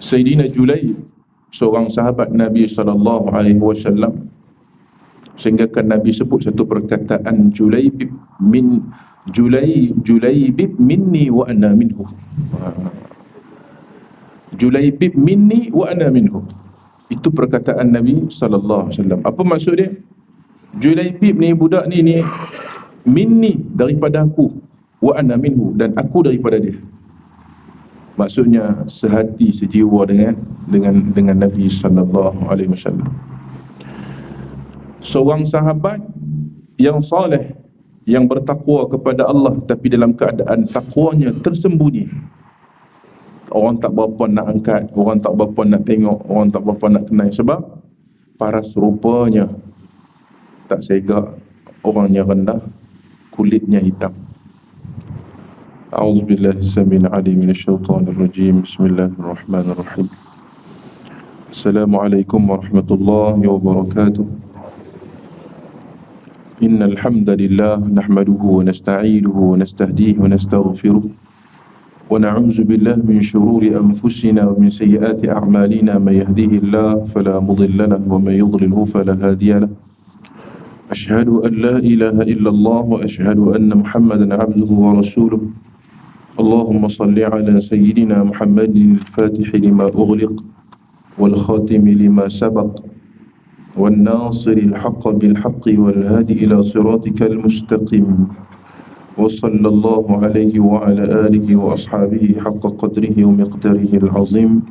Sayyidina Julaib, seorang sahabat Nabi SAW, sehingga kan Nabi sebut satu perkataan, Julaib minni wa ana minhu. Julaib minni wa ana minhu. Itu perkataan Nabi SAW. Apa maksud dia? Julaib ni, budak ni minni, daripada aku, wa ana minhu, dan aku daripada dia. Maksudnya sehati sejiwa dengan Nabi SAW. Seorang sahabat yang soleh, yang bertakwa kepada Allah, tapi dalam keadaan takwanya tersembunyi. Orang tak berapa nak angkat, orang tak berapa nak tengok, orang tak berapa nak kenal. Sebab paras rupanya tak segak, orangnya rendah, kulitnya hitam. A'udzubillahi samil alim minasyaitonir rajim. Bismillahirrahmanirrahim. Assalamualaikum warahmatullahi wabarakatuh. Innal hamdalillah nahmaduhu wa nasta'inuhu wa nastahdihi wa nastaghfiruh wa na'udzu billahi min shururi anfusina wa min sayyiati a'malina. May yahdihillahu fala mudilla lahu wa may yudlilhu fala hadiya lahu. Asyhadu an la ilaha illallah wa asyhadu anna Muhammadan 'abduhu wa rasuluh. Allahumma salli ala sayyidina Muhammadin al-Fatih lima ughliq wal khatim lima sabaq wan nasiril haqq bil haqq wal hadi ila siratikal mustaqim. Wa sallallahu alaihi wa ala alihi wa ashabihi haqqa qadrihi wa miqdarihi al-azim.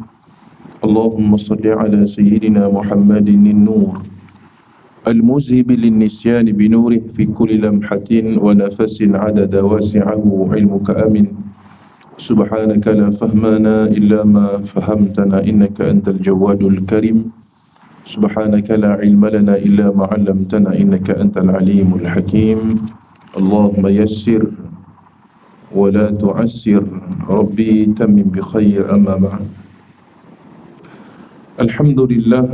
Allahumma salli ala sayyidina Muhammadin an-nur المذهب للنسيان بنوره في كل لمحة ونفس عدد واسعه علمك آمن. سبحانك لا فهمنا إلا ما فهمتنا إنك أنت الجواد الكريم. سبحانك لا علم لنا إلا ما علمتنا إنك أنت العليم الحكيم. اللهم يسر ولا تعسر ربي تمم بخير. أما بعد. Alhamdulillah,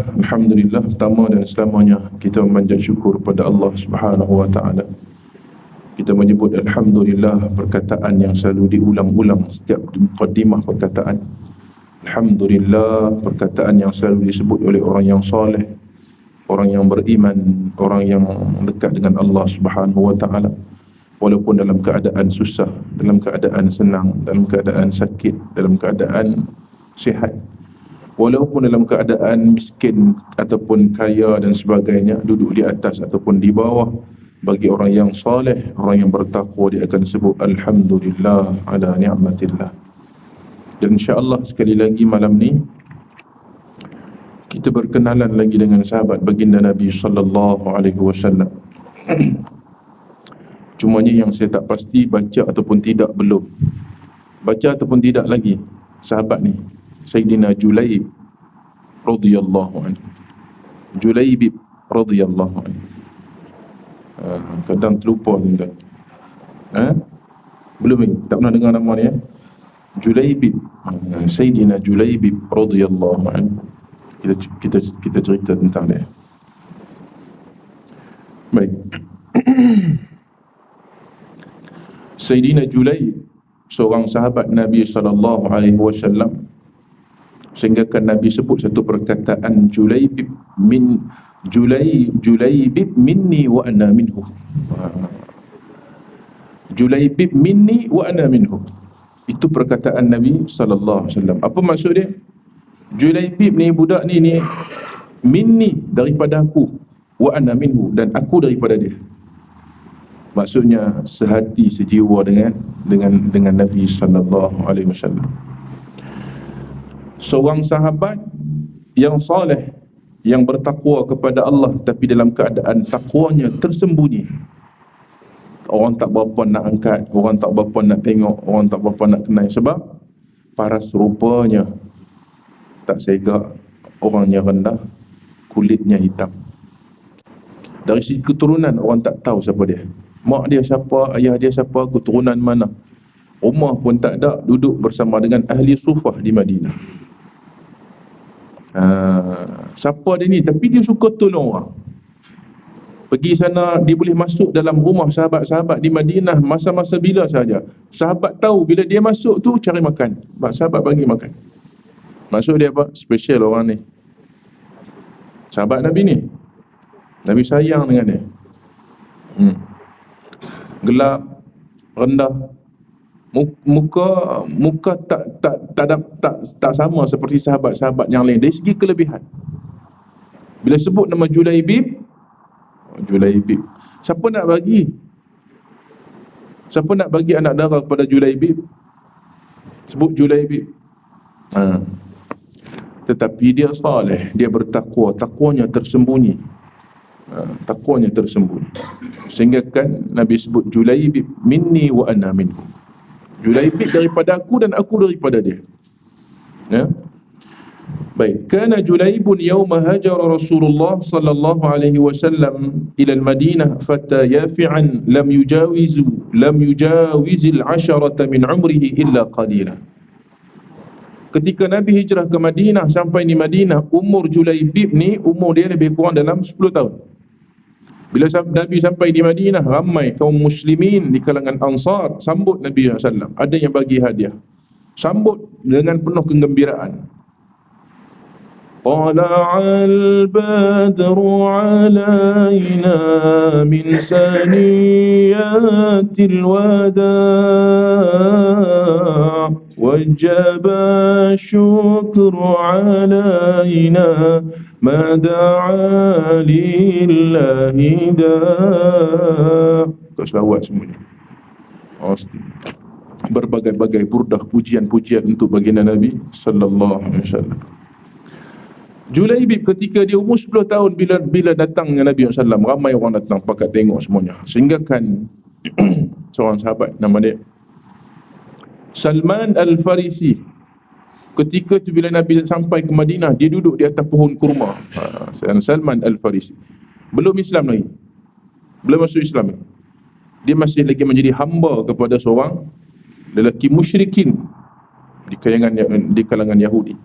pertama dan selamanya kita memanjat syukur pada Allah Subhanahu wa taala. Kita menyebut alhamdulillah, perkataan yang selalu diulang-ulang setiap mukadimah perkataan. Alhamdulillah, perkataan yang selalu disebut oleh orang yang soleh, orang yang beriman, orang yang dekat dengan Allah Subhanahu wa taala. Walaupun dalam keadaan susah, dalam keadaan senang, dalam keadaan sakit, dalam keadaan sihat, walaupun dalam keadaan miskin ataupun kaya dan sebagainya, duduk di atas ataupun di bawah, bagi orang yang soleh, orang yang bertakwa, dia akan sebut alhamdulillah ala ni'matillah. Dan insya-Allah sekali lagi malam ni kita berkenalan lagi dengan sahabat baginda Nabi sallallahu alaihi wasallam. Cumanya yang saya tak pasti baca ataupun tidak, belum baca ataupun tidak lagi sahabat ni, Sayyidina Julaib radhiyallahu anhu. Julaib radhiyallahu anhu. Kadang terlupa tuan. Belum ni, tak pernah dengar nama dia. Julaib, Sayyidina Julaib radhiyallahu anhu. Kita cerita tentang dia. Baik. Sayyidina Julaib, seorang sahabat Nabi sallallahu alaihi wasallam, sehingga kan Nabi sebut satu perkataan, Julaib minni wa ana minhu. Julaib minni wa ana minhu. Itu perkataan Nabi sallallahu alaihi wasallam. Apa maksud dia? Julaib ni, budak ni minni, daripada aku, wa ana minhu, dan aku daripada dia. Maksudnya sehati sejiwa dengan Nabi sallallahu alaihi wasallam. Seorang sahabat yang soleh, yang bertakwa kepada Allah, tapi dalam keadaan takwanya tersembunyi. Orang tak berapa nak angkat, orang tak berapa nak tengok, orang tak berapa nak kenal. Sebab paras rupanya tak segak, orangnya rendah, kulitnya hitam. Dari segi keturunan orang tak tahu siapa dia. Mak dia siapa, ayah dia siapa, keturunan mana. Rumah pun tak ada, duduk bersama dengan ahli sufah di Madinah. Siapa dia ni? Tapi dia suka tolong orang. Pergi sana, dia boleh masuk dalam rumah sahabat-sahabat di Madinah masa-masa bila saja. Sahabat tahu bila dia masuk tu cari makan, sahabat bagi makan. Maksud dia apa? Special orang ni. Sahabat Nabi ni. Nabi sayang dengan dia. Gelap, rendah. Muka tak sama seperti sahabat-sahabat yang lain dari segi kelebihan. Bila sebut nama Julaibib, siapa nak bagi? Siapa nak bagi anak dara kepada Julaibib? Sebut Julaibib. Tetapi dia saleh, dia bertakwa, takwanya tersembunyi. Sehingga kan Nabi sebut Julaibib minni wa ana minkum. Julaibib daripada aku dan aku daripada dia. Ya. Baik, kana Julaibun yawma hajara Rasulullah sallallahu alaihi wasallam ila al-Madinah fata yafi'an lam yujawizil 'asharata min umrihi illa qalila. Ketika Nabi hijrah ke Madinah, sampai di Madinah, umur Julaibib ni, umur dia lebih kurang dalam 10 tahun. Bila Nabi sampai di Madinah, ramai kaum muslimin di kalangan Ansar sambut Nabi SAW. Ada yang bagi hadiah, sambut dengan penuh kegembiraan. Tala'al badru alaina min saniyatil wada' wajaba syukru alaina ma da'a lillahi da'. Kau selawat semuanya. Berbagai-bagai burdah pujian-pujian untuk baginda Nabi sallallahu alaihi wasallam. Julaibib ketika dia umur 10 tahun, bila datangnya Nabi SAW, ramai orang datang pakat tengok semuanya. Sehingga kan seorang sahabat nama dia Salman Al-Farisi, ketika tu bila Nabi sampai ke Madinah, dia duduk di atas pohon kurma. Salman Al-Farisi belum Islam lagi, belum masuk Islam lagi. Dia masih lagi menjadi hamba kepada seorang lelaki musyrikin di kalangan Yahudi.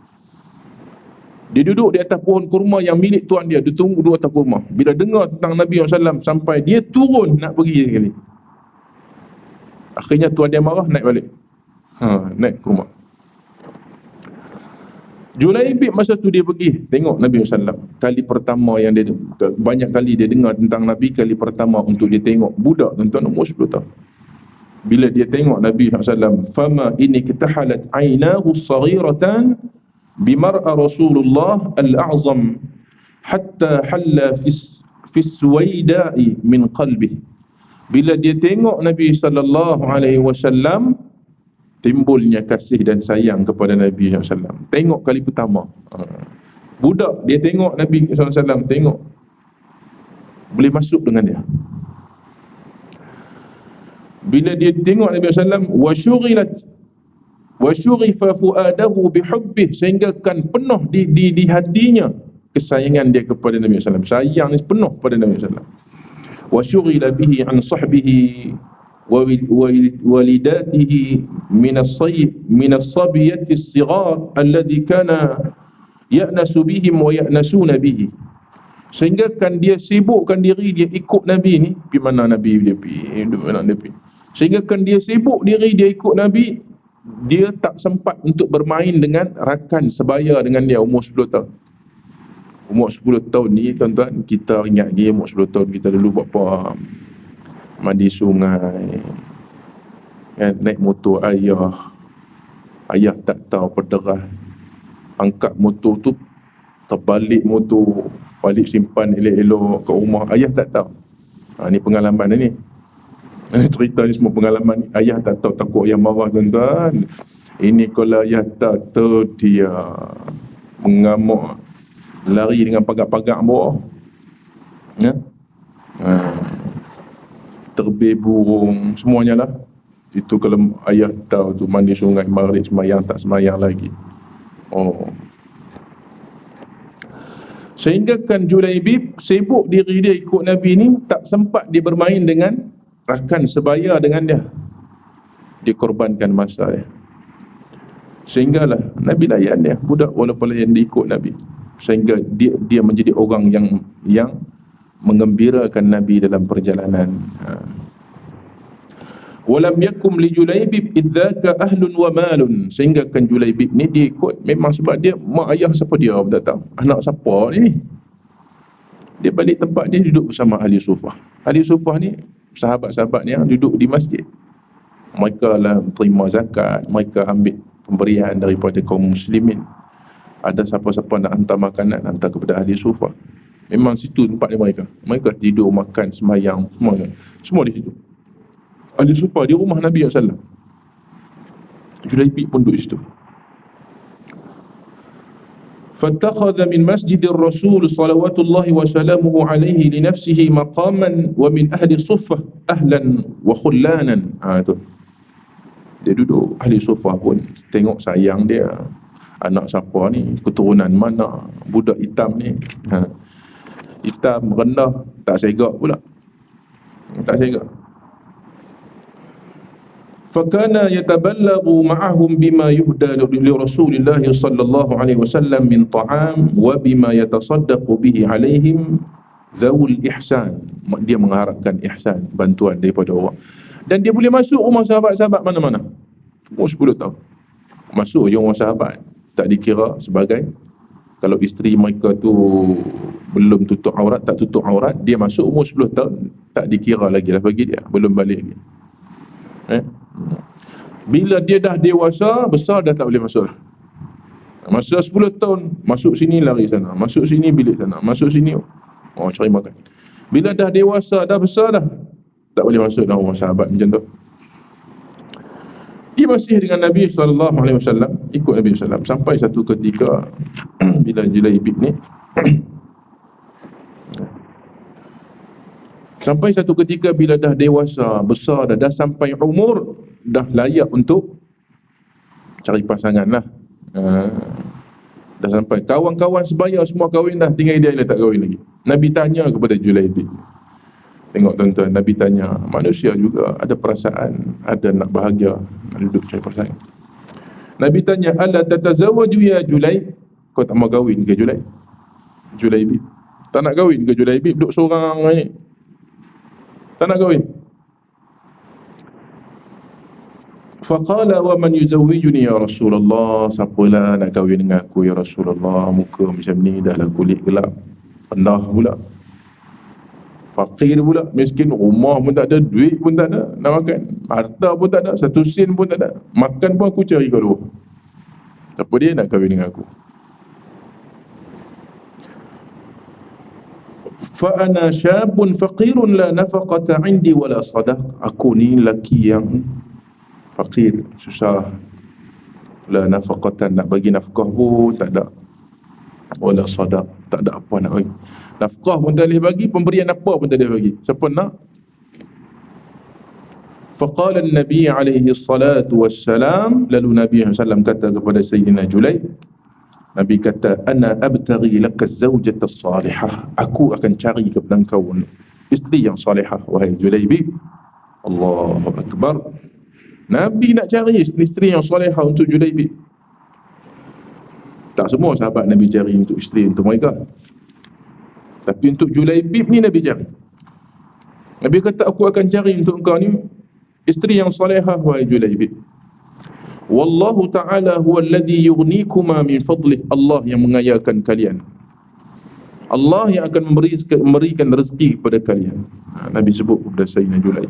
Dia duduk di atas pohon kurma yang milik tuan dia. Dia tunggu di atas kurma. Bila dengar tentang Nabi SAW, sampai dia turun nak pergi sekali. Akhirnya tuan dia marah, naik balik. Naik kurma. Julaibib masa tu dia pergi tengok Nabi SAW. Kali pertama yang dia, banyak kali dia dengar tentang Nabi, kali pertama untuk dia tengok budak tuan-tuan umur 10 tahun. Bila dia tengok Nabi SAW, fama ini kitahalat ainahu saghiratan bimar'a Rasulullah al-a'zam hatta halla fi suwaida'i min qalbih. Bila dia tengok Nabi sallallahu alaihi wasallam, timbulnya kasih dan sayang kepada Nabi SAW. Tengok kali pertama. Budak dia tengok Nabi SAW, tengok boleh masuk dengan dia. Bila dia tengok Nabi SAW, wa syughifa fuadahu bihubbih, sehingga kan penuh di hatinya kesayangan dia kepada Nabi SAW. Sayang ni penuh pada Nabi SAW. Wa syughila bihi an sahbihi wa walidatihi min as-sabiyati as-sighar alladhi kana ya'nasu bihim wa ya'nasuna bihi. Sehingga kan dia sibukkan diri dia ikut Nabi ni, pergi mana Nabi dia pergi, mana dia pergi. Sehingga kan dia sibuk diri dia ikut Nabi, dia tak sempat untuk bermain dengan rakan sebaya dengan dia umur 10 tahun. Umur 10 tahun ni tuan-tuan, kita ingat lagi umur 10 tahun kita dulu buat apa? Mandi sungai, kan, naik motor ayah tak tahu pederah, angkat motor tu, terbalik motor, balik simpan elok-elok kat rumah, ayah tak tahu. Ni pengalaman ni. Cerita ni semua pengalaman ni. Ayah tak tahu, takut ayah marah tuan-tuan. Ini kalau ayah tak tahu, dia mengamuk, lari dengan pagak-pagak bawah, ya? Terbih burung, semuanya lah. Itu kalau ayah tahu tu, mandi sungai, maghrib semayang, tak semayang lagi. Sehingga kan Julaibib sibuk diri dia ikut Nabi ni, tak sempat dia bermain dengan rakan sebaya dengan dia. Dia korbankan masa dia. Sehinggalah Nabi layan dia, budak walaupun layan dia ikut Nabi. Sehingga dia menjadi orang yang menggembirakan Nabi dalam perjalanan. walam yakum li Julaibib idzaka ahlun wa malun, sehingga kan Julaibib ni dia ikut memang sebab dia mak ayah siapa dia pun tak tahu, anak siapa ni. Dia balik tempat dia duduk bersama ahli sufah. Ahli sufah ni sahabat-sahabat yang duduk di masjid. Mereka lah terima zakat, mereka ambil pemberian daripada kaum muslimin. Ada siapa-siapa nak hantar makanan, hantar kepada ahli sufah. Memang situ tempat mereka. Mereka tidur, makan, sembahyang, semua di situ. Ahli sufah di rumah Nabi SAW. Julaibib pun duduk di situ. فاتخذ من مسجد الرسول صلوات الله وسلامه عليه لنفسه مقاما ومن أهل الصفة أهلا وخلانا. Itu dia duduk, ahli sufah pun tengok sayang dia, anak siapa ni, keturunan mana, budak hitam ni, hitam rendah, tak segak pula, tak segak. فكان يتبلغ معهم بما يهدى لرسول الله صلى الله عليه وسلم من طعام وبما يتصدق به عليهم ذوي الإحسان. Dia mengharapkan ihsan, bantuan daripada orang, dan dia boleh masuk rumah sahabat-sahabat mana-mana. Umur 10 tahun masuk je rumah sahabat, tak dikira sebagai, kalau isteri mereka tu belum tutup aurat, tak tutup aurat, dia masuk umur 10 tahun tak dikira lagi lah bagi dia, belum balik lagi. Bila dia dah dewasa, besar, dah tak boleh masuk lah. Masa 10 tahun, masuk sini lari sana, masuk sini bilik sana, masuk sini cari makan. Bila dah dewasa, dah besar dah, tak boleh masuk dalam rumah sahabat macam tu. Dia masih dengan Nabi SAW, ikut Nabi SAW, sampai satu ketika bila Julaibib ni sampai satu ketika bila dah dewasa, besar dah sampai umur, dah layak untuk cari pasangan lah. Dah sampai, kawan-kawan sebaya semua kahwin dah, tinggal dia tak kahwin lagi. Nabi tanya kepada Julaibib. Tengok tuan-tuan, Nabi tanya, manusia juga ada perasaan, ada nak bahagia, nak duduk cari pasangan. Nabi tanya, ala tatazawaju ya Julaib, kau tak mau kahwin ke Julaib? Julaibib tak nak kahwin ke Julaibib? Duduk seorang ni, tak nak kahwin. Faqala wa man yuzawwijuni ya Rasulullah, siapalah nak kahwin dengan aku ya Rasulullah, muka macam ni, dah lah kulit gelap, rendah pula, fakir pula, miskin, rumah pun tak ada, duit pun tak ada, nak makan, harta pun tak ada, satu sen pun tak ada, makan pun aku cari kat luar. Siapa dia nak kahwin dengan aku? Fa ana syabun faqirun la nafaqata 'indi wala sadaq. Aku ni lelaki yang fakir, susah, la nafaqatan, nak bagi nafkah pun tak ada, wala sadaq, tak ada apa nak bagi. Nafkah pun tak boleh bagi, pemberian apa pun tak boleh bagi. Siapa nak? Faqala an-nabi alaihi salatu wassalam, lalu Nabi SAW kata kepada Sayyidina Julaib, Nabi kata, ana abtaghi laka zawjata salihah, aku akan cari kepada engkau isteri yang salihah, wahai Julaibib. Allahu Akbar. Nabi nak cari isteri yang salihah untuk Julaibib. Tak semua sahabat Nabi cari untuk isteri untuk mereka, tapi untuk Julaibib ni Nabi cari. Nabi kata, aku akan cari untuk engkau ni isteri yang salihah, wahai Julaibib. Wallahu ta'ala huwa alladhi yughnikuma min fadlih, Allah yang mengayakan kalian, Allah yang akan memberikan rezeki kepada kalian. Nabi sebut kepada Sayyidina Julaib,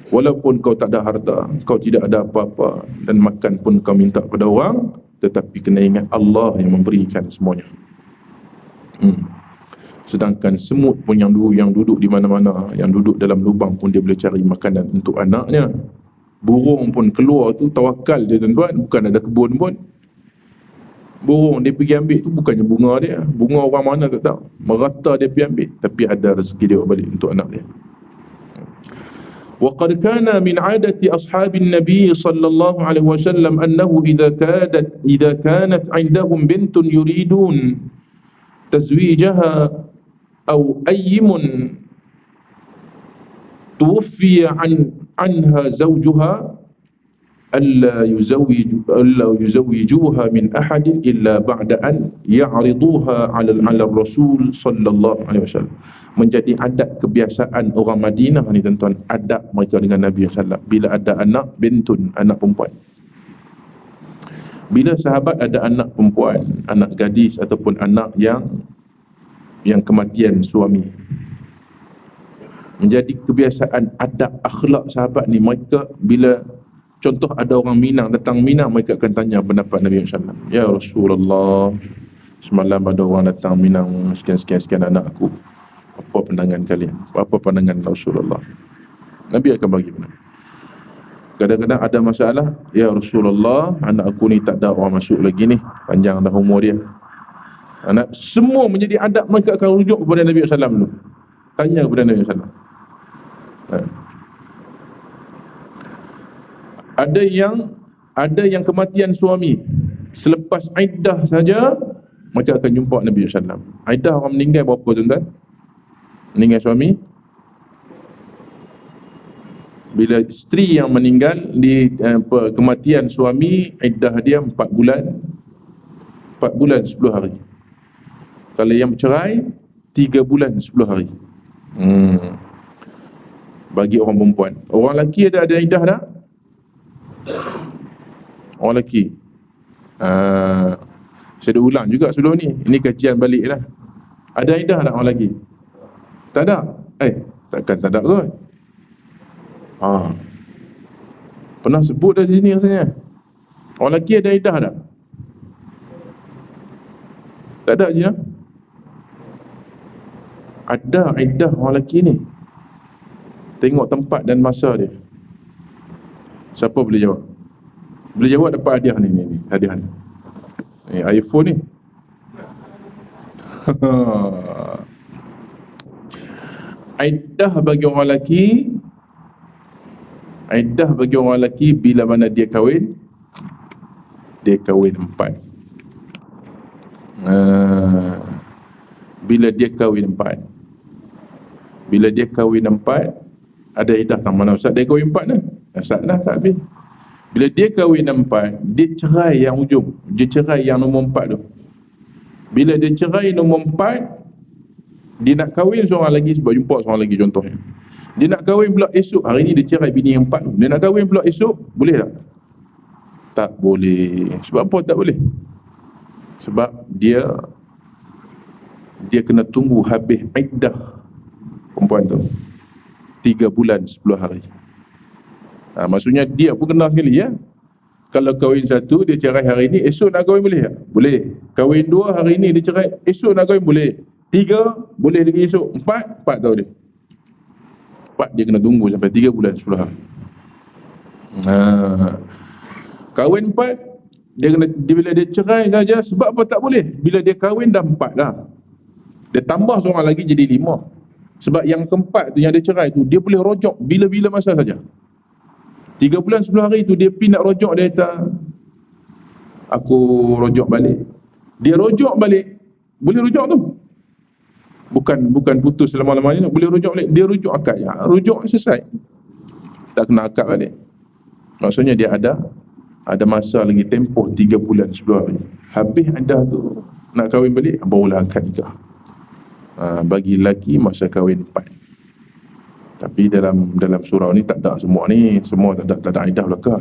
walaupun kau tak ada harta, kau tidak ada apa-apa, dan makan pun kau minta pada orang, tetapi kena ingat Allah yang memberikan semuanya. Sedangkan semut pun yang duduk di mana-mana, yang duduk dalam lubang pun dia boleh cari makanan untuk anaknya. Burung pun keluar tu tawakal dia tuan-tuan, bukan ada kebun pun. Burung dia pergi ambil tu bukannya bunga dia, bunga orang mana tak tahu, merata dia pergi ambil, tapi ada rezeki dia balik untuk anak dia. وقد كان من عادة أصحاب النبي صلى الله عليه وسلم أنه إذا كانت عندهم بنت يريدون تزويجها أو أيم توفي عنها زوجها ألا يزوجوها من أحد إلا بعد أن يعرضوها على الرسول صلى الله عليه وسلم. menjadi adat kebiasaan orang Madinah ni tuan-tuan, adab mereka dengan Nabi SAW. Bila ada anak bintun, anak perempuan, bila sahabat ada anak perempuan, anak gadis ataupun anak yang kematian suami, menjadi kebiasaan adab akhlak sahabat ni, mereka bila contoh ada orang Minang datang Minang, mereka akan tanya pendapat Nabi SAW. Ya Rasulullah, semalam ada orang datang Minang, sekian anak aku, apa pandangan kalian? Apa pandangan Rasulullah? Nabi akan bagi pandangan. Kadang-kadang ada masalah, ya Rasulullah, anak aku ni tak ada orang masuk lagi ni, panjang dah umur dia. Anak semua menjadi adab, mereka akan rujuk kepada Nabi SAW dulu. Tanya kepada Nabi SAW. Ada yang kematian suami, selepas iddah saja mereka akan jumpa Nabi SAW. Iddah orang meninggal berapa tuan-tuan? Meninggal suami, bila isteri yang meninggal di kematian suami, iddah dia 4 bulan 10 hari. Kalau yang bercerai 3 bulan 10 hari. Bagi orang perempuan. Orang lelaki ada iddah tak? Orang lelaki, saya dah ulang juga sebelum ni, ini kajian balik lah. Ada iddah tak orang lelaki? Tak ada? Takkan tak ada kot. Pernah sebut dah di sini rasanya. Orang lelaki ada iddah tak? Tak ada je. Ada iddah orang lelaki ni. Tengok tempat dan masa dia. Siapa boleh jawab? Boleh jawab dapat hadiah ni. Hadiah ni. iPhone ni. Iddah bagi orang lelaki, bila mana dia kahwin 4. Bila dia kahwin 4, ada iddah tak mana Ustaz? Dia kahwin 4 dah. Ustaz lah tak habis. Bila dia kahwin 4, dia cerai yang hujung. Dia cerai yang nombor 4 tu. Bila dia cerai nombor 4, dia nak kahwin seorang lagi, sebab jumpa seorang lagi contohnya. Dia nak kahwin pula esok, hari ni dia cerai bini yang 4 tu. Dia nak kahwin pula esok, boleh tak? Tak boleh. Sebab apa tak boleh? Sebab dia kena tunggu habis iddah perempuan tu 3 bulan 10 hari. Maksudnya dia pun kena sekali ya. Kalau kahwin 1, dia cerai hari ni, esok nak kahwin boleh tak? Boleh. Kahwin 2, hari ni dia cerai, esok nak kahwin boleh. 3, boleh lagi esok. 4 tak boleh. 4 dia kena tunggu sampai 3 bulan 10 hari. Kahwin 4, bila dia cerai saja, sebab apa tak boleh? Bila dia kahwin dah 4 dah. Dia tambah seorang lagi jadi 5. Sebab yang keempat tu, yang dia cerai tu, dia boleh rojok bila-bila masa saja. 3 bulan 10 hari tu dia pergi nak rojok, dia kata aku rojok balik. Dia rojok balik, boleh rojok tu. Bukan putus selama-lamanya, boleh rojok balik. Dia rujuk akadnya, rujuk selesai. Tak kena akad balik. Maksudnya dia ada masa lagi, tempoh 3 bulan 10 hari. Habis anda tu nak kahwin balik, barulah akad nikah. Bagi lelaki masa kahwin 4. Tapi dalam surau ni tak ada semua ni. Semua tak ada iddah belaka.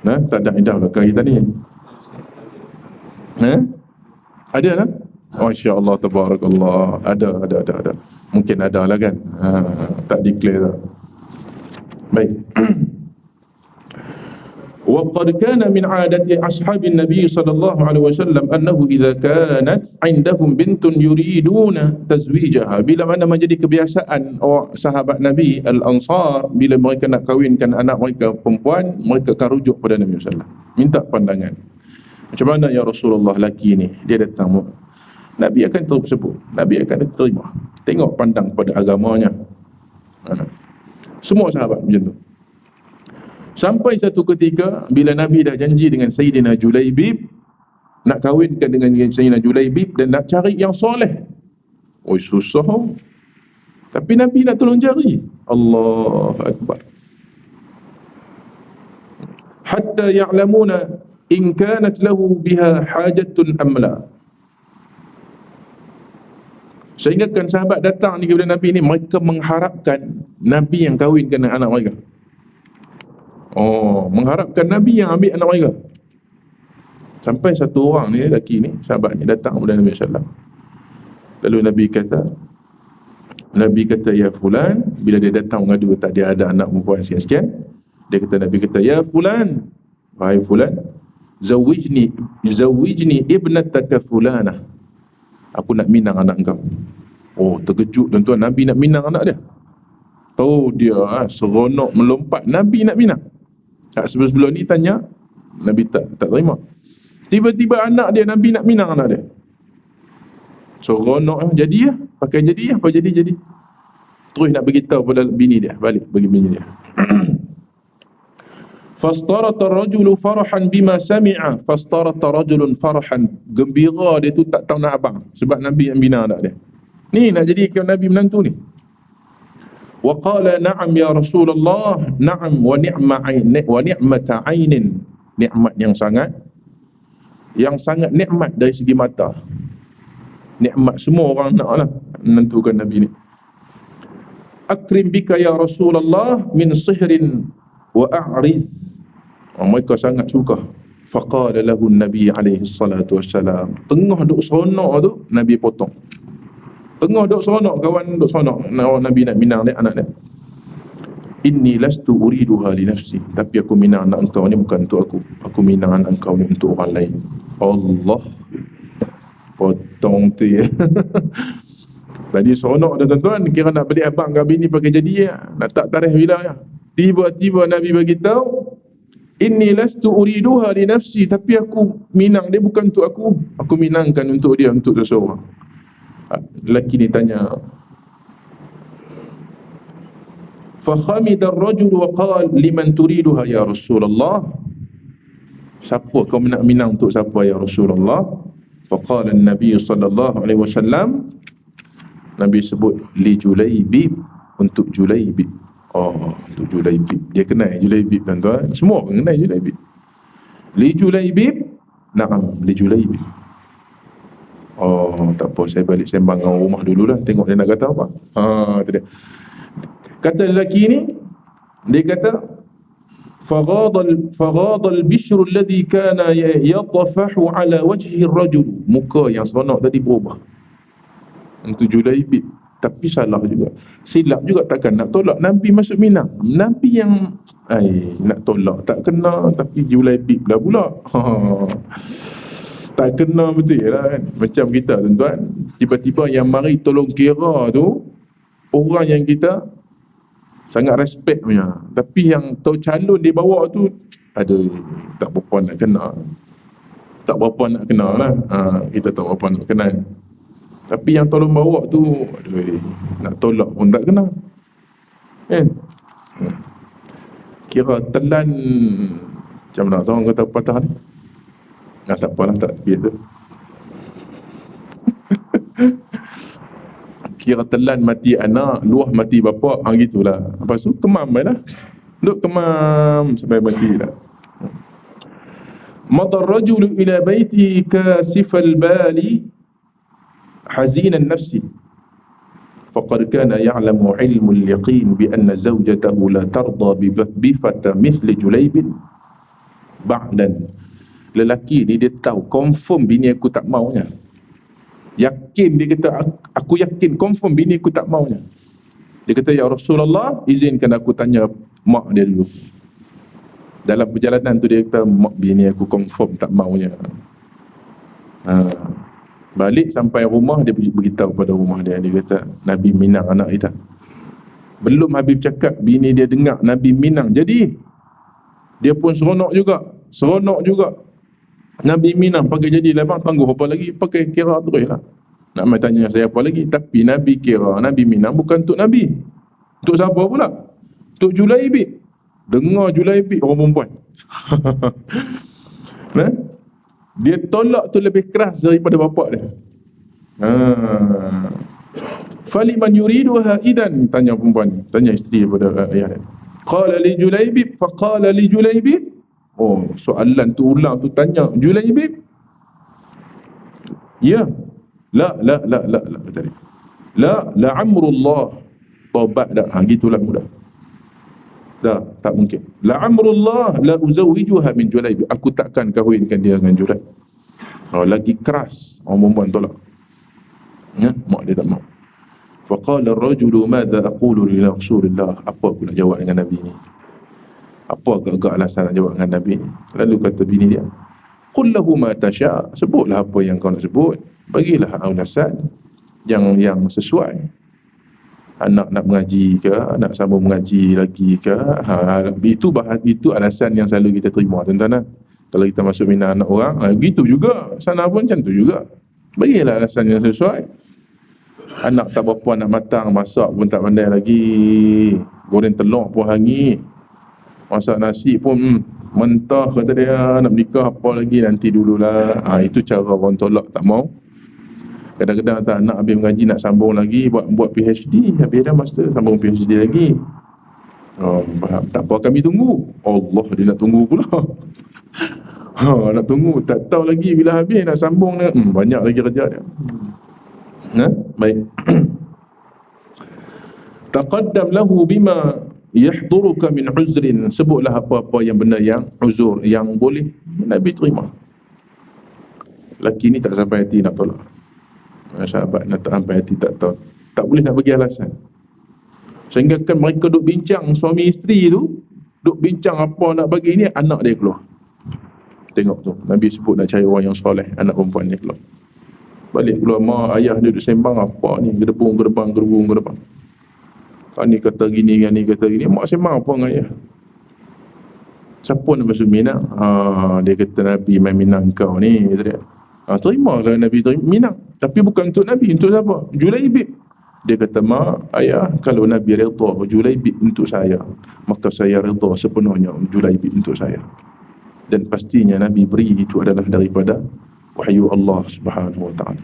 Tak ada iddah belaka kita ni. Ada lah. Masya-Allah, tabarakallah. Ada. Mungkin ada lah kan. Tak declare lah. Baik. وقد كان من عادة أصحاب النبي صلى الله عليه وسلم أنه إذا كانت عندهم بنت يريدون تزويجها, bila mana menjadi kebiasaan sahabat Nabi Al-Ansar, bila mereka nak kahwinkan anak mereka perempuan, mereka akan rujuk pada Nabi SAW, minta pandangan. Macam mana ya Rasulullah, laki ni dia datang, Nabi akan tersebut, Nabi akan terima, tengok pandang pada agamanya. Semua sahabat macam tu. Sampai satu ketika bila Nabi dah janji dengan Sayyidina Julaibib, nak kahwinkan dengan Sayyidina Julaibib dan nak cari yang soleh. Susah. Tapi Nabi nak tolong cari. Allahu Akbar. Hatta ya'lamuna in kanat lahu biha hajatun am la. Sehingga kan sahabat datang ni kepada Nabi ni, mereka mengharapkan Nabi yang kahwinkan dengan anak mereka. Mengharapkan Nabi yang ambil anak mereka. Sampai satu orang ni, lelaki ni, sahabat ni datang kepada Nabi SAW. Lalu Nabi kata, ya fulan, bila dia datang mengadu kata dia ada anak perempuan sekian-sekian, Nabi kata, ya fulan, wahai fulan, zawijni ibnataka fulanah, aku nak minang anak engkau. Terkejut tuan-tuan, Nabi nak minang anak dia. Tahu dia seronok melompat, Nabi nak minang. Sebelum ni tanya, Nabi tak terima. Tiba-tiba anak dia, Nabi nak minang anak dia. Seronok jadi pakai jadi apa jadi. Terus nak beritahu pada bini dia, balik bagi bini dia. Fastarata ar-rajulu farahan bima sami'a, fastarata rajulun farahan, gembira dia tu tak tahu nak abang sebab Nabi yang bina anak dia. Ni nak jadikan Nabi menantu ni. Wa qala na'am ya Rasulullah, na'am wa ni'mata 'ainin, nikmat yang sangat nikmat dari segi mata. Nikmat semua orang naklah menentukan Nabi ni. Akrim bika ya Rasulullah min sihrin wa a'riz. Mereka sangat suka. Faqala lahu Nabi alaihi salatu wassalam, tengah duk seronok tu Nabi potong. Tengah duk seronok, kawan duk seronok, Nabi nak minang dia anak dia. Inni lastu uriduha li nafsi, tapi aku minang anak engkau ni bukan untuk aku. Aku minang anak engkau ni untuk orang lain. Allah, potong tu ya. Tadi seronok dah tuan-tuan, kira nak beli abang ke bini pakai jadi ya. Nak tak tarikh bila ya. Tiba-tiba Nabi bagi tahu, inni lastu uriduha li nafsi, tapi aku minang dia bukan untuk aku. Aku minangkan untuk dia, untuk seseorang. Lelaki ni tanya, fa khamida ar-rajul wa qala liman turiduha ya Rasulullah, siapa kau nak minang untuk siapa ya Rasulullah? Faqala an-nabi sallallahu alaihi wasallam, Nabi sebut li Julaibib, untuk Julaibib. Untuk Julaibib. Dia kenal Julaibib tuan-tuan. Semua orang kenal Julaibib. Li Julaibib, na'am, li Julaibib. Tak apa, saya balik sembang dengan rumah dululah, tengok dia nak kata apa. Tu dia. Kata lelaki ni, dia kata, faghadal bishru alladhi kana yatafahu ala wajhi ar-rajul. Muka yang seronok tadi berubah untuk Julaibib. Tapi salah juga, silap juga, takkan nak tolak Nabi masuk minang. Nabi yang nak tolak tak kena, tapi Julaibib dah pula. Tak kena betul lah kan. Macam kita tuan-tuan, tiba-tiba yang mari tolong kira tu orang yang kita sangat respect punya, tapi yang tahu calon dia bawa tu, aduh, tak berapa nak kenal. Tak berapa nak kenal lah. Kita tak berapa nak kenal. Tapi yang tolong bawa tu, aduh, nak tolak pun tak kenal. Kan? Kira telan, macam mana tahu orang kata patah ni? Tak apalah, tak biasa. Kira telan mati anak, luah mati bapa, gitulah. Lepas tu kemam lah. Duk kemam sampai mati lah. Madar rajulu ila baiti kasifal bali hazinan nafsi, faqad kana ya'lamu ilmu al-yaqin bi anna zawjatahu la tarda bi fata mithli Julaibin ba'dan. Lelaki ni dia tahu confirm bini aku tak maunya. Yakin, dia kata aku yakin confirm bini aku tak maunya. Dia kata, ya Rasulullah, izinkan aku tanya mak dia dulu. Dalam perjalanan tu dia kata, mak bini aku confirm tak maunya. Balik sampai rumah, dia beritahu pada rumah dia. Dia kata, Nabi minang anak kita. Belum Habib cakap, bini dia dengar Nabi minang. Jadi dia pun seronok juga. Nabi minang pakai jadi lah bang, tangguh apa lagi, pakai kira terus lah. Nak main tanya saya apa lagi. Tapi Nabi kira Nabi minang bukan untuk Nabi. Untuk siapa pula? Untuk Julaibib. Dengar Julaibib orang perempuan. Nah, dia tolak tu lebih keras daripada bapak dia. Faliman yuriduha idan, tanya perempuan, tanya isteri daripada ayah dia. Qala li Julaibib, faqala li Julaibib. Soalan tu ulang tu, tanya Julaibib. Ya. La tadi. La amrullah. Taubat dah. Gitulah mudah. Dah, tak mungkin. La amrullah la uzawwijuha min Julaib. Aku takkan kahwinkan dia dengan Julaib. Lagi keras orang perempuan tolak. Ya, mak dia tak mau. Faqala ar-rajulu madza aqulu li Rasulillah. Apa aku nak jawab dengan Nabi ni? Apa agak-agak alasan nak jawab dengan Nabi ni? Lalu kata bini dia, qul lahu ma tasha'. Sebutlah apa yang kau nak sebut. Bagilah alasan yang sesuai. Anak nak mengaji ke, nak sambung mengaji lagi ke, itu alasan yang selalu kita terima, tuan-tuan. Kalau kita masuk minat anak orang, gitu juga, sana pun macam tu juga. Bagilah alasan yang sesuai. Anak tak berapa nak matang, masak pun tak pandai lagi, goreng telur pun hangit, masak nasi pun mentah, kata dia nak menikah apa lagi, nanti dululah. Itu cara orang tolak, tak mau. Kadang-kadang tak nak habis mengaji, nak sambung lagi, buat PhD, habis dah master, sambung PhD lagi. Tak apa, kami tunggu. Allah, dia nak tunggu pula. Nak tunggu, tak tahu lagi bila habis nak sambung. Banyak lagi kerja dia. Baik. Taqaddam lahu bima yahduruka min uzrin. Sebutlah apa-apa yang benar, yang uzur, yang boleh Nabi terima. Laki ni tak sampai hati nak tolak. Sahabat nak tak sampai hati, tak tahu, tak boleh nak bagi alasan. Sehingga kan mereka duk bincang, suami isteri tu duk bincang apa nak bagi ni, anak dia keluar. Tengok tu, Nabi sebut nak cari orang yang soleh, anak perempuan dia keluar. Balik keluar, mak ayah dia duk sembang apa ni, gedebung-gedebang. Ni kata gini, ni kata gini. Mak sembang apa dengan ayah? Siapa nak masuk Minang? Dia kata Nabi main Minang kau ni, kata dia. Terima kalau Nabi terima Minang, tapi bukan untuk Nabi, untuk siapa? Julaibib. Dia kata, mak, ayah, kalau Nabi redha Julaibib untuk saya, maka saya redha sepenuhnya Julaibib untuk saya. Dan pastinya Nabi beri itu adalah daripada wahyu Allah Subhanahu wa ta'ala.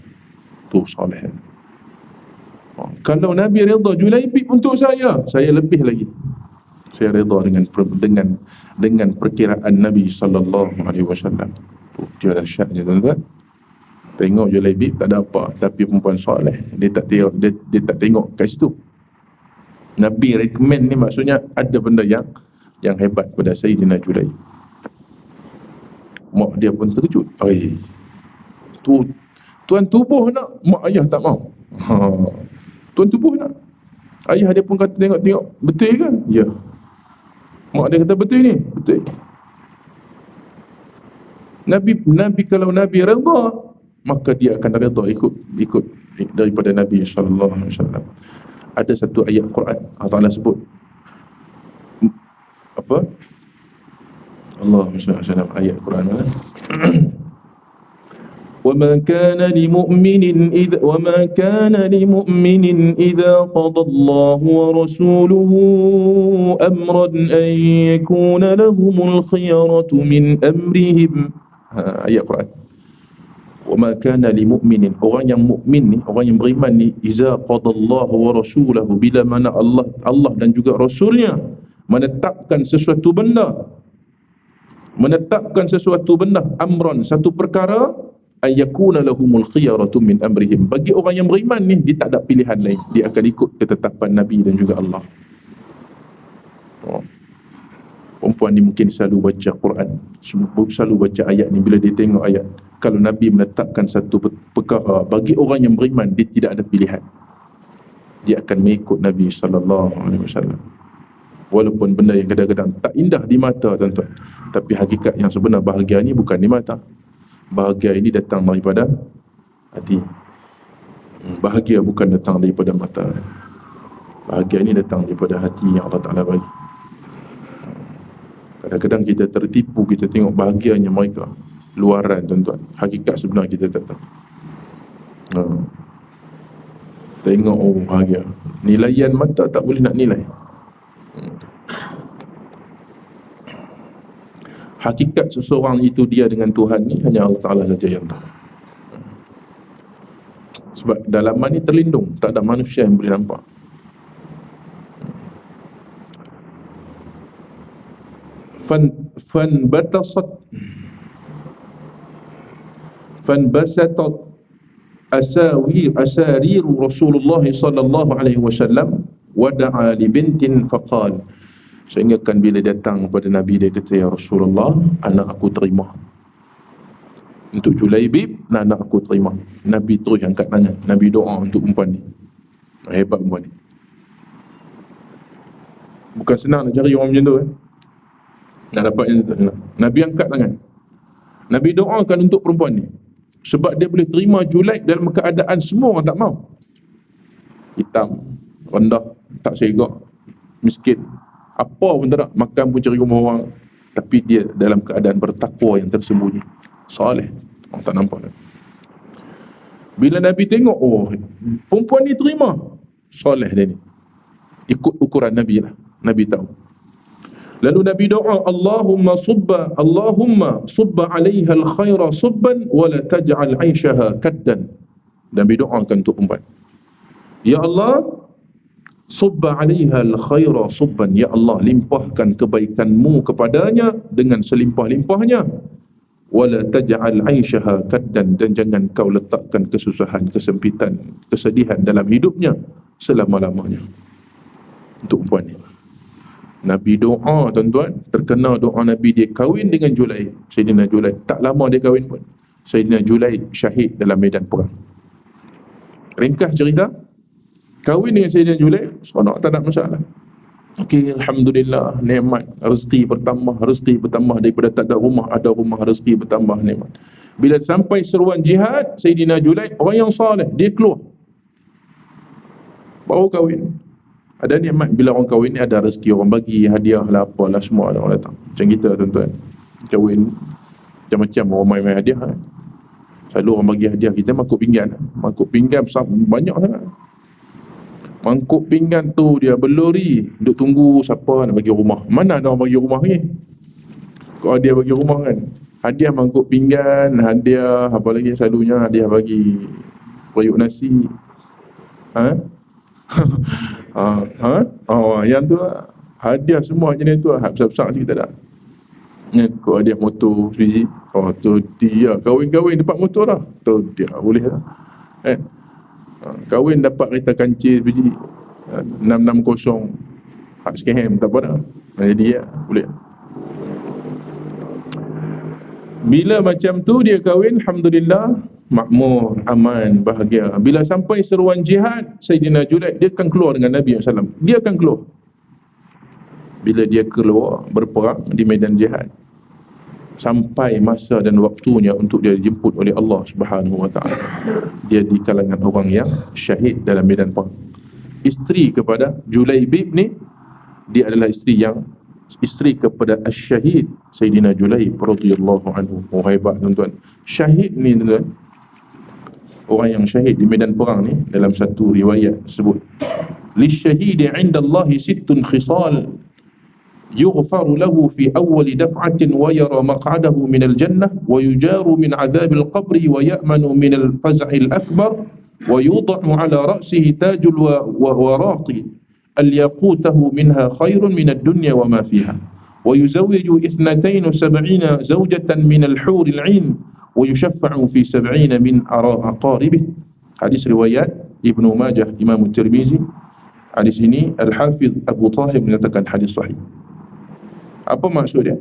Tu soleh. Kalau Nabi redha Julaibib untuk saya lebih lagi. Saya redha dengan perkiraan Nabi sallallahu alaihi wasallam. Tu dia dahsyatnya, tuan-tuan. Tengok Julaibib tak ada apa, tapi perempuan soleh. Dia tak tengok kat situ. Nabi recommend ni maksudnya ada benda yang hebat pada Sayyidina Julaib. Mak dia pun terkejut. Tuan tubuh nak, mak ayah tak mau. Tuan tubuh nak. Ayah dia pun kata tengok, betul ke? Ya. Mak dia kata betul ni, betul. Nabi kalau Nabi redha, maka dia akan redha ikut daripada Nabi sallallahu alaihi wasallam. Ada satu ayat Quran Allah Taala sebut apa? Allahumma shalli ala sayyidina, ayat Quran mana? وَمَا كَانَ لِمُؤْمِنٍ إِذَا قَضَى اللَّهُ وَرَسُولُهُ أَمْرًا أَنْ يَكُونَ لَهُمُ الْخِيَرَةُ مِنْ أَمْرِهِمْ. Ayat Quran. وَمَا كَانَ لِمُؤْمِنٍ, orang yang mukmin ni, orang yang beriman ni, إِذَا قَضَى اللَّهُ وَرَسُولُهُ, bila mana Allah dan juga Rasulnya menetapkan sesuatu benda, amran, satu perkara, ayyakuna lahumul khiyaratu min amrihim, bagi orang yang beriman ni, dia tak ada pilihan lain, dia akan ikut ketetapan Nabi dan juga Allah. Perempuan ni mungkin selalu baca Quran, selalu baca ayat ni. Bila dia tengok ayat, kalau Nabi menetapkan satu perkara bagi orang yang beriman, dia tidak ada pilihan, dia akan mengikut Nabi SAW. Walaupun benda yang kadang-kadang tak indah di mata, tuan-tuan, tapi hakikat yang sebenar bahagia ni bukan di mata. Bahagia ini datang daripada hati. Bahagia bukan datang daripada mata. Bahagia ini datang daripada hati yang Allah Ta'ala bagi. Kadang-kadang kita tertipu, kita tengok bahagianya mereka luaran, tuan-tuan. Hakikat sebenar kita tak tahu. Tengok, bahagia. Nilaian mata tak boleh nak nilai. Hakikat seseorang itu dia dengan Tuhan ni hanya Allah Ta'ala saja yang tahu. Sebab dalaman ni terlindung, tak ada manusia yang boleh nampak. Fanbasatat asarir Rasulullah sallallahu alaihi wasallam wa da'a li bintin faqal. Sehingga kan bila datang kepada Nabi, dia kata, ya Rasulullah, anak aku terima. Untuk Julaibib, anak aku terima. Nabi terus angkat tangan, Nabi doa untuk perempuan ni. Hebat perempuan ni. Bukan senang nak cari orang macam tu nak dapat yang senang. Nabi angkat tangan, Nabi doakan untuk perempuan ni, sebab dia boleh terima Julaib dalam keadaan semua orang tak mau. Hitam, rendah, tak segak, miskin, apa pun tak ada, makan pun cari rumah orang. Tapi dia dalam keadaan bertakwa yang tersembunyi, soleh, orang tak nampak. Bila Nabi tengok, oh, perempuan ni terima, soleh dia ni, ikut ukuran Nabi lah. Nabi tahu. Lalu Nabi doa, Allahumma subba alaiha al-khaira subban wa la taj'al 'aishaha kaddan. Nabi doakan untuk perempuan, ya Allah, subba alaiha al-khaira subban, ya Allah, limpahkan kebaikanmu kepadanya dengan selimpah-limpahnya, wa la taj'al 'aishaha kaddan, dan jangan kau letakkan kesusahan, kesempitan, kesedihan dalam hidupnya selama-lamanya. Untuk perempuan ni Nabi doa, tuan-tuan. Terkenal doa Nabi, dia kahwin dengan Julaib. Sayyidina Julaib, tak lama dia kahwin pun, Sayyidina Julaib syahid dalam medan perang. Ringkas cerita, kahwin dengan Sayyidina Julaib, seronok, tak ada masalah. Okey, alhamdulillah, nikmat, rezeki bertambah daripada tak ada rumah, rezeki bertambah, nikmat. Bila sampai seruan jihad, Sayyidina Julaib orang yang soleh, dia keluar baru kahwin. Ada nikmat bila orang kahwin ni, ada rezeki, orang bagi hadiah lah, apalah, semua ada orang datang. Macam kita, tuan-tuan, kahwin macam-macam orang main-main hadiah. Selalu orang bagi hadiah kita mangkuk pinggan banyak sangat. Mangkuk pinggan tu dia berlori, duk tunggu siapa nak bagi rumah. Mana ada orang bagi rumah ni? Kalau dia bagi rumah kan, hadiah mangkuk pinggan, hadiah apa lagi, selalunya hadiah bagi periuk nasi. Yang tu lah, hadiah semua jenis tu lah, besar-besar sikit tak ada. Kau hadiah motor sebiji, tu dia kahwin dapat motor lah, tu dia boleh lah. Kahwin dapat kereta kancil sebiji 660 hak scam, tak apa dah, jadi lah, boleh. Bila macam tu dia kahwin, alhamdulillah, makmur, aman, bahagia. Bila sampai seruan jihad, Sayyidina Julaib, dia akan keluar dengan Nabi SAW. Dia akan keluar. Bila dia keluar berperang di medan jihad, sampai masa dan waktunya untuk dia dijemput oleh Allah Subhanahu wa taala, dia di kalangan orang yang syahid dalam medan perang. Isteri kepada Julaibib ni, dia adalah isteri kepada Asy-Syahid Sayyidina Julaib radhiyallahu anhu. Oh, hebat, tuan-tuan. Syahid ni, tuan-tuan, orang yang syahid di medan perang ni, dalam satu riwayat sebut, lisyahidi 'inda Allah sittun khisal yughfaru lahu fi awwal daf'atin wa yara maq'adahu min al-jannah wa yujaru min 'adzabil qabri wa ya'manu min al-faz'il akbar wa yud'u 'ala ra'sihi tajul wa raqi al-yaqutahu minha khairun min ad-dunya wa ma fiha wa yuzawwiju 72 zawjatan min al-hur al-'ain wa yushaffa'u fi 70 min aqaribih. Hadis riwayat Ibnu Majah, Imam Tirmizi. Hadis ini Al-Hafiz Abu Tahir menyatakan hadis sahih. Apa maksud dia?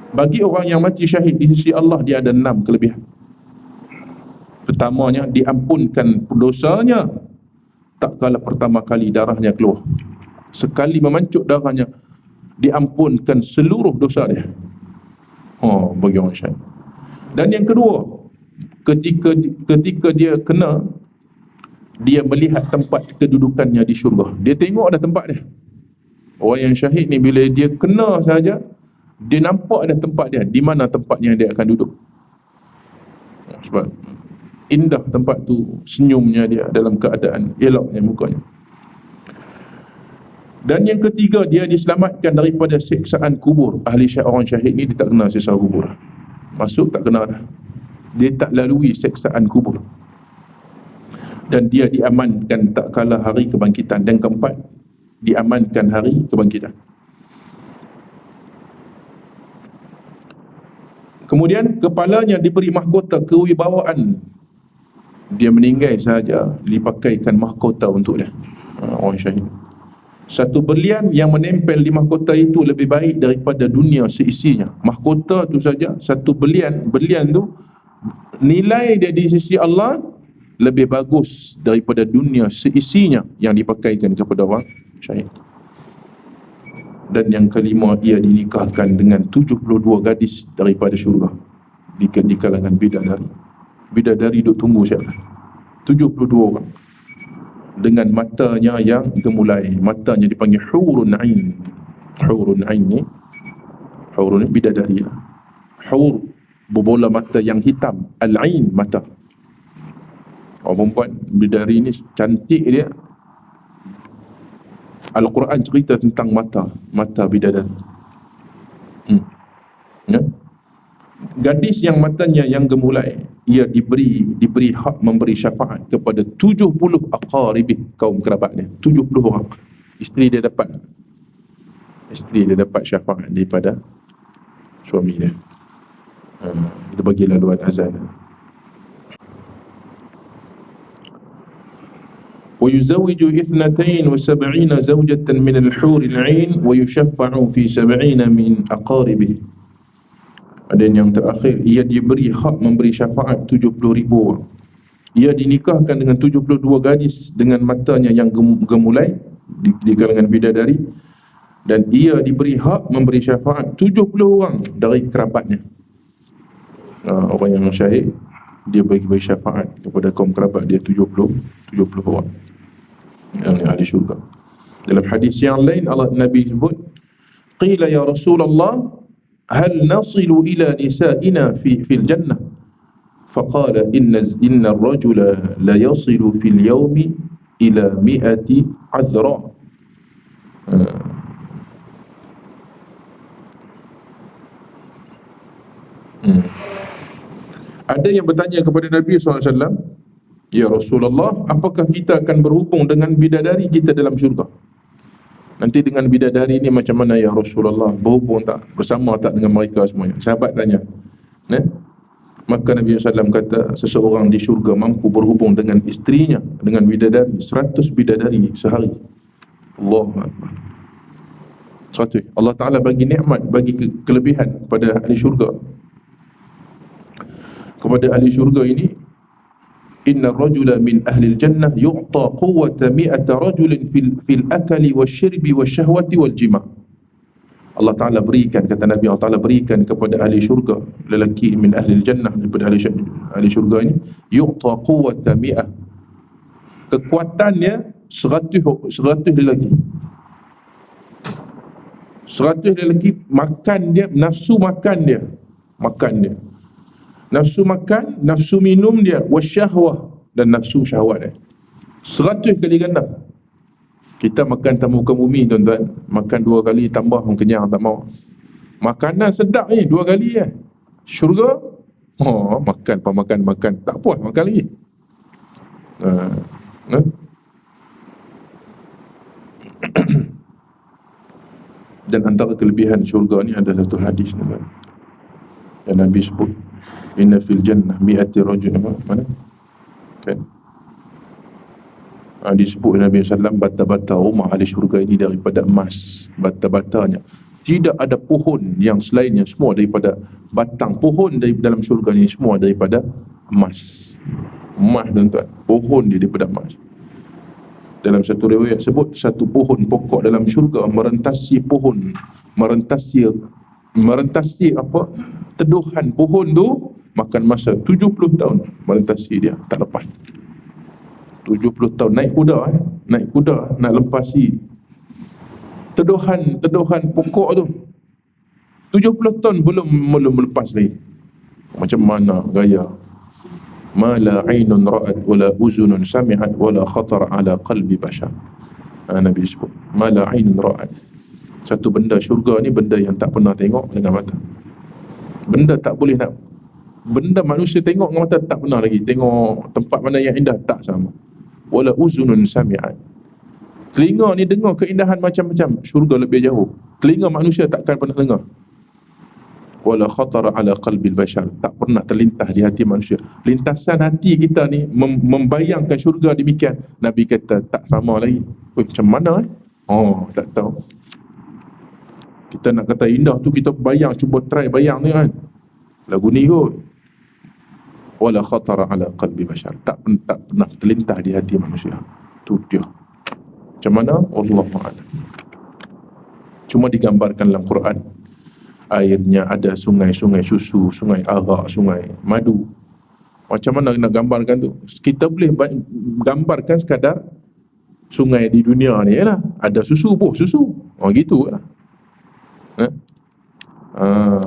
Bagi orang yang mati syahid di sisi Allah, dia ada 6 kelebihan. Pertamanya, diampunkan dosanya tak kala pertama kali darahnya keluar. Sekali memancut darahnya, diampunkan seluruh dosa dia. Bagi orang syahid. Dan yang kedua, ketika dia kena, dia melihat tempat kedudukannya di syurga. Dia tengok ada tempat dia. Orang yang syahid ni, bila dia kena saja, dia nampak ada tempat dia, di mana tempatnya dia akan duduk. Sebab indah tempat tu, senyumnya dia dalam keadaan eloknya mukanya. Dan yang ketiga, dia diselamatkan daripada siksaan kubur. Orang syahid ni, dia tak kena siksa kubur. Masuk tak kena dah. Dia tak lalui siksaan kubur. Dan dia diamankan tak kala hari kebangkitan. Dan keempat, diamankan hari kebangkitan. Kemudian kepalanya diberi mahkota kewibawaan dia meninggal sahaja dipakaikan mahkota untuk dia. Orang syahid. Satu berlian yang menempel di mahkota itu lebih baik daripada dunia seisinya. Mahkota tu saja, satu berlian tu nilai dia di sisi Allah lebih bagus daripada dunia seisinya yang dipakaikan kepada orang syahid. Dan yang kelima, ia dinikahkan dengan 72 gadis daripada syurga di kalangan bidadari. Bidadari duk tunggu siapa? 72 orang dengan matanya yang gemulai. Matanya dipanggil hurun ain. Hurun ain ni, hurun ni bidadari lah. Hur, berbola mata yang hitam. Al-ain, mata. Orang perempuan bidadari ni cantik dia. Al-Quran cerita tentang mata bidadari. Ya? Gadis yang matanya yang gemulai, ia diberi hak memberi syafaat kepada 70 aqaribih, kaum kerabatnya. 70 orang. Isteri dia dapat syafaat daripada suami dia. Kita bagi laluan azan. ويزوج 72 زوجة من الحور العين ويشفع في 70 من أقاربه. Dan yang terakhir, ia diberi hak memberi syafaat 70,000 orang. Ia dinikahkan dengan 72 gadis dengan matanya yang gemulai di kalangan bidadari, dan ia diberi hak memberi syafaat 70 orang dari kerabatnya. Orang yang syahid, dia bagi syafaat kepada kaum kerabat dia 70 orang yang ahli syurga. Dalam hadis yang lain Nabi sebut, qila ya Rasulullah hal nasilu ila nisa'ina fil jannah, faqala inna ar-rajula la yasilu fil yawmi ila 100 azra. Ada yang bertanya kepada Nabi SAW, ya Rasulullah, apakah kita akan berhubung dengan bidadari kita dalam syurga? Nanti dengan bidadari ni macam mana ya Rasulullah? Berhubung tak? Bersama tak dengan mereka semuanya? Sahabat tanya. Maka Nabi SAW kata, seseorang di syurga mampu berhubung dengan isterinya, dengan bidadari, 100 bidadari sehari. Allahu Akbar. 100. Allah Ta'ala bagi nikmat, bagi kelebihan pada ahli syurga. Kepada ahli syurga ini, inna rajula min ahli jannah yu'ta quwwata 100 rajulin fil akali wasyirbi wasyahwati wal jima'. Allah Ta'ala berikan, kata Nabi, Allah Ta'ala berikan kepada ahli syurga, lelaki min ahli jannah, daripada ahli syurga ini, yu'ta quwwata 100, kekuatannya 100 lelaki. 100 lelaki, makan dia, nafsu makan dia, nafsu makan, nafsu minum dia, wasyahwah, dan nafsu syahwat dia 100 kali ganda. Kita makan tamukan bumi, tuan-tuan, makan 2 kali tambah pun kenyang tak mau. Makanan sedap ni 2 kali syurga, makan tak puas, makan lagi. Dan antara kelebihan syurga ni ada satu hadis, tuan-tuan, yang Nabi sebut, inna fil jannah 100 rajul, mana? Kan? Disebut Nabi SAW, bata-bata rumah ahli syurga ini daripada emas. Bata-batanya, tidak ada pohon yang selainnya, semua daripada batang pohon dari dalam syurga ini semua daripada emas. Emas, tuan-tuan, pohon dia daripada emas. Dalam satu riwayat sebut, satu pohon pokok dalam syurga merentasi apa? Teduhan pohon tu makan masa 70 tahun merentasi dia, tak lepas. 70 tahun naik kuda nak lempasi teduhan pokok tu. 70 tahun belum lepas lagi. Macam mana gaya? Ma la ainun ra'at wala uzunun sami'at wala khatara ala qalbi bashar. Nabi sebut, ma la ainun ra'at. Satu benda syurga ni, benda yang tak pernah tengok dengan mata. Benda tak boleh nak, benda manusia tengok dengan mata tak pernah lagi. Tengok tempat mana yang indah tak sama. Wala uzunun sami'at. Telinga ni dengar keindahan macam-macam, syurga lebih jauh. Telinga manusia takkan pernah dengar. wala khatara ala qalbil bashar, tak pernah terlintas di hati manusia. Lintasan hati kita ni membayangkan syurga demikian. Nabi kata tak sama lagi. Macam mana tak tahu. Kita nak kata indah tu kita bayang, cuba try bayang ni kan. Lagu ni kot. Wala khatara ala qalbi bashar, tak pernah terlintas di hati manusia. Tu dia. Macam mana? Wallahu a'lam. Cuma digambarkan dalam Quran, airnya ada sungai-sungai susu, sungai arak, sungai madu. Macam mana nak gambarkan tu? Kita boleh gambarkan sekadar sungai di dunia ni lah, ada susu, susu. Gitu lah.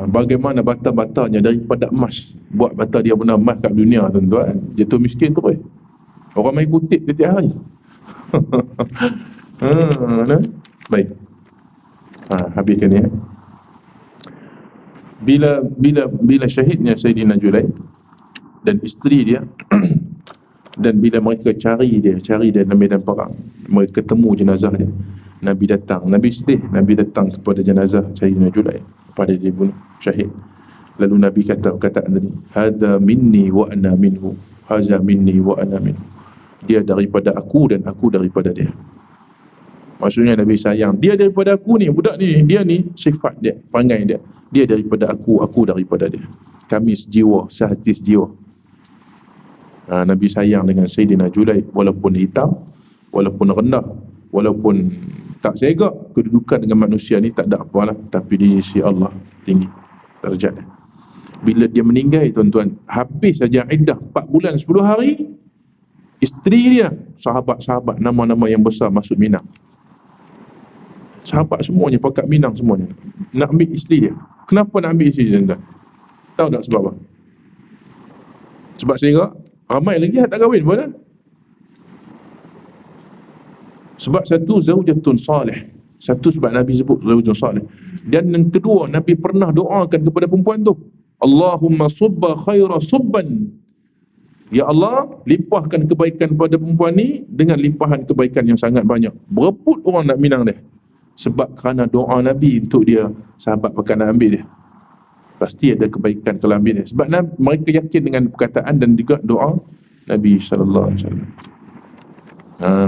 Bagaimana bata-batanya daripada emas. Buat bata dia benar emas kat dunia, tuan-tuan. Jatuh miskin tu boleh. Orang main kutip setiap hari. Baik. Habiskan ni. Bila syahidnya Sayyidina Julaid dan isteri dia dan bila mereka cari dia dalam medan perang, mereka ketemu jenazah dia, Nabi datang, Nabi sedih, Nabi datang kepada jenazah Sayyidina Julaid pada dia bunuh syahid. Lalu Nabi kata perkataan tadi, hadza minni wa ana minhu, hadza minni wa ana minhu, dia daripada aku dan aku daripada dia. Maksudnya Nabi sayang dia daripada aku ni, budak ni, dia ni sifat dia, perangai dia daripada aku daripada dia. Kami sejiwa, sehati sejiwa. Nabi sayang dengan Sayyidina Julaid, walaupun hitam, walaupun rendah, walaupun tak segak kedudukan dengan manusia ni, tak ada apalah, tapi di sisi Allah tinggi darjat dia. Bila dia meninggal, tuan-tuan, habis saja iddah 4 bulan 10 hari, isteri dia, sahabat-sahabat nama-nama yang besar masuk Minang. Sahabat semuanya pakat Minang semuanya nak ambil isteri dia. Kenapa nak ambil isteri dia, tuan-tuan? Tahu tak sebab apa? Sebab segak. Ramai lagi tak kahwin pun kan? Sebab satu, zaujatun salih. Satu sebab Nabi sebut zaujatun salih. Dan yang kedua, Nabi pernah doakan kepada perempuan tu, Allahumma subba khaira subban. Ya Allah, limpahkan kebaikan pada perempuan ni dengan limpahan kebaikan yang sangat banyak. Berebut orang nak minang dia. Sebab kerana doa Nabi untuk dia, sahabat pakat nak ambil dia. Pasti ada kebaikan kalau ambil dia. Sebab mereka yakin dengan perkataan dan juga doa Nabi SAW.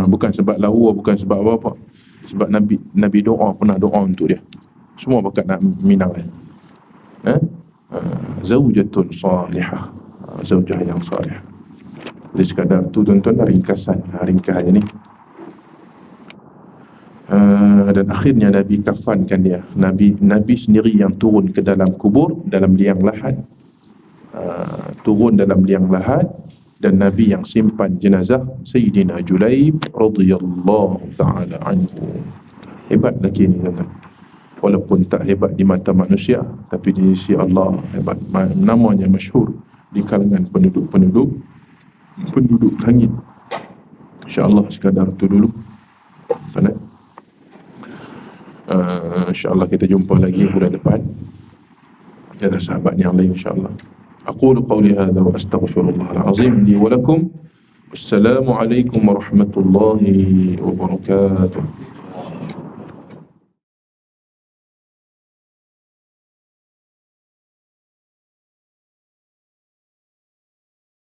Bukan sebab lawa, bukan sebab apa-apa. Sebab Nabi doa, pernah doa untuk dia. Semua bakat nak minang dia. Zaujatun salihah, zaujah yang salihah. Jadi sekadar tu, tuan-tuan, ringkasan ni. Dan akhirnya Nabi kafankan dia. Nabi sendiri yang turun ke dalam kubur, dalam liang lahat. Turun dalam liang lahat. Dan Nabi yang simpan jenazah Sayyidina Julaid radhiyallahu ta'ala anhu. Hebat lagi ni, tuan-tuan. Walaupun tak hebat di mata manusia, tapi di sisi Allah hebat. Namanya masyhur di kalangan penduduk langit. InsyaAllah sekadar itu dulu. InsyaAllah kita jumpa lagi bulan depan. Ada sahabat yang lain insyaAllah. أقول قولي هذا وأستغفر الله العظيم لي ولكم. والسلام عليكم ورحمة الله وبركاته.